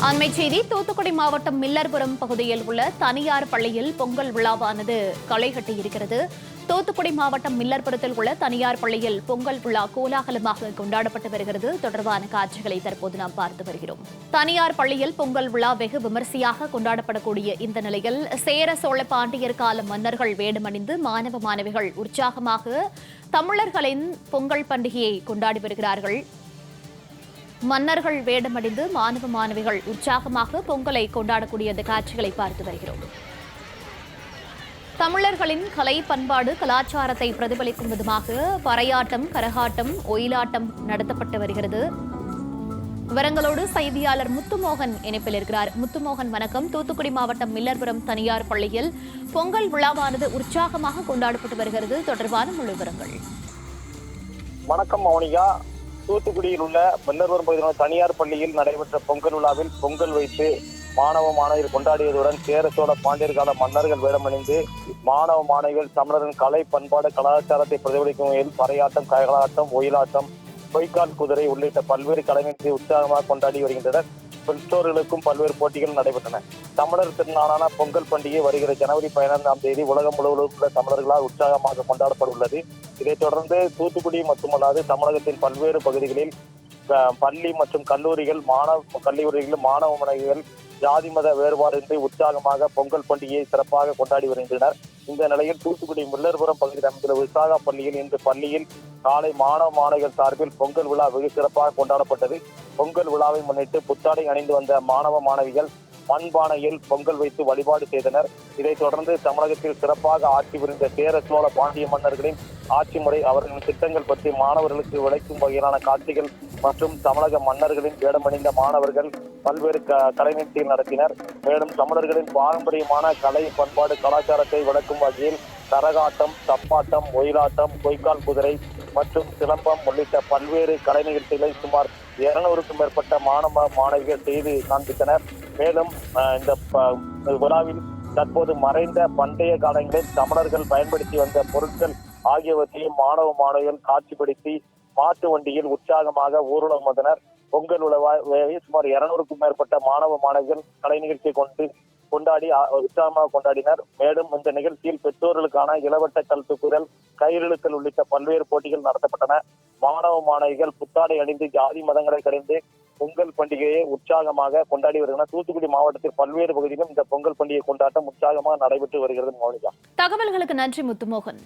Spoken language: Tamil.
அண்மை செய்தி தூத்துக்குடி மாவட்டம் மில்லர்புரம் பகுதியில் உள்ள தனியார் பள்ளியில் பொங்கல் விழாவானது களை கட்டியிருக்கிறது. தூத்துக்குடி மாவட்டம் மில்லர்புரத்தில் உள்ள தனியார் பள்ளியில் பொங்கல் விழா கோலாகலமாக கொண்டாடப்பட்டு வருகிறது. தொடர்பான காட்சிகளை தற்போது நாம் பார்த்து வருகிறோம். தனியார் பள்ளியில் பொங்கல் விழா வெகு விமர்சையாக கொண்டாடப்படக்கூடிய இந்த நிலையில் சேர சோழ பாண்டியர் கால மன்னர்கள் வேடமணிந்து மாணவ மாணவிகள் உற்சாகமாக தமிழர்களின் பொங்கல் பண்டிகையை கொண்டாடி வருகிறார்கள். மன்னர்கள் வேடமடைந்து மாணவ மாணவிகள் உற்சாகமாக பொங்கலை கொண்டாடக்கூடிய அந்த காட்சிகளை பார்த்து வருகிறோம். தமிழர்களின் கலை பண்பாடு கலாச்சாரத்தை பிரதிபலிக்கும் விதமாக பறையாட்டம், கரகாட்டம், ஒயிலாட்டம் நடத்தப்பட்டு வருகிறது. விவரங்களோடு செய்தியாளர் முத்துமோகன் இணைப்பில் இருக்கிறார். முத்துமோகன், வணக்கம். தூத்துக்குடி மாவட்டம் மில்லர்புரம் தனியார் பள்ளியில் பொங்கல் விழாவானது உற்சாகமாக கொண்டாடப்பட்டு வருகிறது. தொடர்பான முழு விவரங்கள். வணக்கம் மௌனிகா. தூத்துக்குடியில் உள்ள மில்லர்புரம் பகுதியில் தனியார் பள்ளியில் நடைபெற்ற பொங்கல் விழாவில் பொங்கல் வைத்து மாணவ மாணவியர் கொண்டாடியதுடன் சேர சோழ பாண்டியர் கால மன்னர்கள் வேடமணிந்து மாணவ மாணவிகள் தமிழரின் கலை பண்பாடு கலாச்சாரத்தை பிரதிபலிக்கும் வகையில் பறையாட்டம், கரகாட்டம், ஒயிலாட்டம், பொய்க்கால் குதிரை உள்ளிட்ட பல்வேறு கலைஞர்களை உற்சாகமாக கொண்டாடி வருகின்றனர். பெற்றோர்களுக்கும் பல்வேறு போட்டிகள் நடைபெற்றன. தமிழர் திருநாளான பொங்கல் பண்டிகை வருகிற ஜனவரி 15ஆம் தேதி உலகம் முழுவதும் உள்ள தமிழர்களால் உற்சாகமாக கொண்டாடப்பட உள்ளது. இதைத் தொடர்ந்து தூத்துக்குடி மட்டுமல்லாது தமிழகத்தின் பல்வேறு பகுதிகளில் பள்ளி மற்றும் கல்லூரிகள் மாணவ மாணவிகள் ஜாதி மத வேறுபாடின்றி உற்சாகமாக பொங்கல் பண்டிகையை சிறப்பாக கொண்டாடி வருகின்றனர். இந்த நிலையில் தூத்துக்குடி மில்லர்புரம் பகுதியில் அமைந்துள்ள விசாகா பள்ளியில் இன்று பள்ளியில் காலை மாணவ மாணவிகள் சார்பில் பொங்கல் விழா வெகு சிறப்பாக கொண்டாடப்பட்டது. பொங்கல் விழாவை முன்னிட்டு புத்தாடை அணிந்து வந்த மாணவ மாணவிகள் மண்பானையில் பொங்கல் வைத்து வழிபாடு செய்தனர். இதைத் தொடர்ந்து தமிழகத்தில் சிறப்பாக ஆட்சி புரிந்த சேர சோழ பாண்டிய மன்னர்களின் ஆட்சி முறை, அவர்களின் திட்டங்கள் பற்றி மாணவர்களுக்கு விளக்கும் வகையிலான காட்சிகள் மற்றும் தமிழக மன்னர்களின் வேடமணிந்த மாணவர்கள் பல்வேறு கலை நிகழ்ச்சிகள் நடத்தினர். மேலும் தமிழர்களின் பாரம்பரியமான கலை பண்பாடு கலாச்சாரத்தை விளக்கும் வகையில் கரகாட்டம், தப்பாட்டம், ஒயிலாட்டம், பொய்க்கால் குதிரை மற்றும் சிலம்பம் உள்ளிட்ட பல்வேறு கலை நிகழ்ச்சிகளை சுமார் 200க்கும் மேற்பட்ட மாணவ மாணவிகள் செய்து காண்பித்தனர். மேலும் இந்த விழாவில் தற்போது மறைந்த பண்டைய காலங்களில் தமிழர்கள் பயன்படுத்தி வந்த பொருட்கள் ஆகியவற்றையும் மாணவ மாணவிகள் காட்சிப்படுத்தி மாட்டு வண்டியில் உற்சாகமாக ஊர்வலம் வந்தனர். பொங்கல் விழாவை சுமார் 200க்கும் மேற்பட்ட மாணவ மாணவிகள் கலை நிகழ்ச்சியை கொண்டாடி உற்சாகமாக கொண்டாடினர். மேலும் இந்த நிகழ்ச்சியில் பெற்றோர்களுக்கான இளவட்ட கல்துக்குறல், கயிறுழுத்தல் உள்ளிட்ட பல்வேறு போட்டிகள் நடத்தப்பட்டன. மாணவ மாணவிகள் புத்தாடை அணிந்து ஜாதி மதங்களை கடந்து பொங்கல் பண்டிகையை உற்சாகமாக கொண்டாடி வருகின்றனர். தூத்துக்குடி மாவட்டத்தில் பல்வேறு பகுதியிலும் இந்த பொங்கல் பண்டிகை கொண்டாட்டம் உற்சாகமாக நடைபெற்று வருகிறது. மௌனிகா, தகவல்களுக்கு நன்றி முத்துமோகன்.